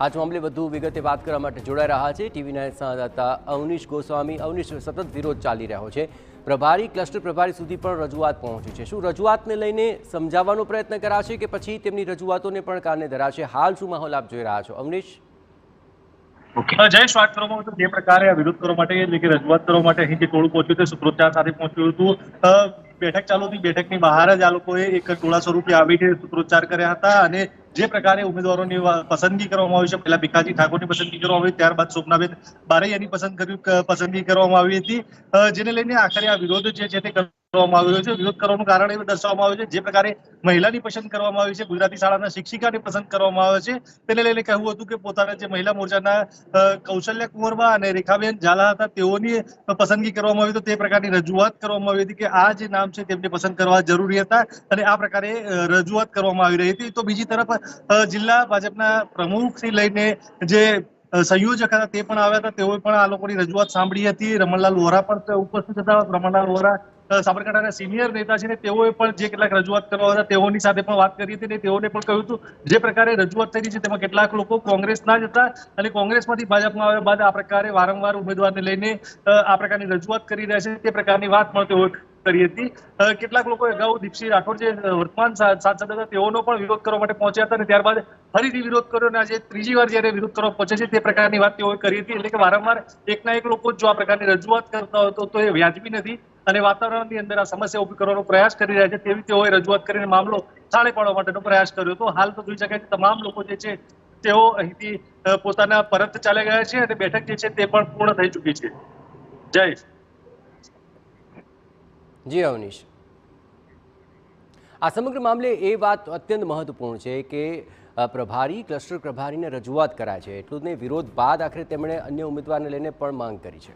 આજ મામલે વધુ વિગતે વાત કરવા માટે જોડાઈ રહ્યા છે ટીવી 9 સંવાદદાતા અવનીશ ગોસ્વામી। અવનીશ, સતત વિરોધ ચાલી રહ્યો છે, પ્રભારી ક્લસ્ટર પ્રભારી સુધી પણ રજૂઆત પહોંચી છે। શું રજૂઆતને લઈને સમજાવવાનો પ્રયત્ન કરાશે કે પછી તેમની રજૂઆતોને પણ કાને ધરાશે? હાલ શું માહોલ આપ જોઈ રહ્યા છો, અવનીશ? જયેશ, વાત કરવામાં આવે તો જે પ્રકારે આ વિરોધ કરવા માટે એટલે કે રજૂઆત કરવા માટે અહીં જે ટોળું પહોંચ્યું તે સૂત્રોચ્ચાર સાથે પહોંચ્યું હતું। બેઠક ચાલુ હતી, બેઠકની બહાર જ આ લોકોએ એક ટોળા સ્વરૂપે આવીને સૂત્રોચ્ચાર કર્યા હતા અને જે પ્રકારે ઉમેદવારોની પસંદગી કરવામાં આવી છે, પહેલા ભીખાજી ઠાકોરની પસંદગી કરવામાં આવી, ત્યારબાદ શોભનાબેન બારૈયાની પસંદગી કરવામાં આવી હતી, જેને લઈને આખરે આ વિરોધ જે છે તે કરવામાં આવ્યો છે। વિરોધ કરવાનું કારણ એવું દર્શાવવામાં આવ્યું છે જે પ્રકારે મહિલાની પસંદ કરવામાં આવી છે, ગુજરાતી શાળાના શિક્ષિકાની પસંદ કરવામાં આવે છે, તેને લઈને કહ્યું હતું કે પોતાના જે મહિલા મોરચાના કૌશલ્યા કુંવરબા અને રેખાબેન ઝાલા હતા તેઓની પસંદગી કરવામાં આવી, તો તે પ્રકારની રજૂઆત કરવામાં આવી હતી કે આ જે નામ છે તેમને પસંદ કરવા જરૂરી હતા અને આ પ્રકારે રજૂઆત કરવામાં આવી રહી હતી। તો બીજી તરફ જિલ્લા ભાજપના પ્રમુખથી લઈને જે સંયોજક હતા તે પણ આવ્યા હતા, તેઓએ પણ આ લોકોની રજૂઆત સાંભળી હતી। રમણલાલ વોરા પણ ઉપસ્થિત હતા। રમણલાલ વોરા સાબરકાંઠાના સિનિયર નેતા છે ને તેઓએ પણ જે કેટલાક રજૂઆત કરવા હતા તેઓની સાથે પણ વાત કરી હતી અને તેઓને પણ કહ્યું હતું જે પ્રકારે રજૂઆત થઈ છે તેમાં કેટલાક લોકો કોંગ્રેસના જ હતા અને કોંગ્રેસમાંથી ભાજપમાં આવ્યા બાદ આ પ્રકારે વારંવાર ઉમેદવારને લઈને આ પ્રકારની રજૂઆત કરી રહ્યા છે તે પ્રકારની વાત પણ તેઓએ કરી હતી। કેટલાક લોકો અગાઉ દીપસિંહ રાઠોડ જે વર્તમાન સાંસદ હતા તેઓનો પણ વિરોધ કરવા માટે પહોંચ્યા હતા અને ત્યારબાદ ફરીથી વિરોધ કર્યો અને આજે ત્રીજી વાર જયારે વિરોધ કરવા પહોંચે છે તે પ્રકારની વાત તેઓએ કરી હતી। એટલે કે વારંવાર એકના એક લોકો જો આ પ્રકારની રજૂઆત કરતા હોય તો એ વ્યાજબી નથી અને વાતાવરણની અંદર આ સમસ્યા ઉભી કરવાનો પ્રયાસ કરી રહ્યા છે, તેવી તેઓએ રજૂઆત કરીને મામલો થાળે પાડવા માટેનો પ્રયાસ કર્યો હતો। હાલ તો જોઈ શકાય છે તમામ લોકો જે છે તેઓ અહીંથી પોતાના પરત ચાલ્યા ગયા છે અને બેઠક જે છે તે પણ પૂર્ણ થઈ ચૂકી છે। જય જી અવનીશ, આ સમગ્ર મામલે એ વાત અત્યંત મહત્વપૂર્ણ છે કે પ્રભારી ક્લસ્ટર પ્રભારીને રજૂઆત કરાય છે, એટલું જ નહીં વિરોધ બાદ આખરે તેમણે અન્ય ઉમેદવારને લઈને પણ માંગ કરી છે।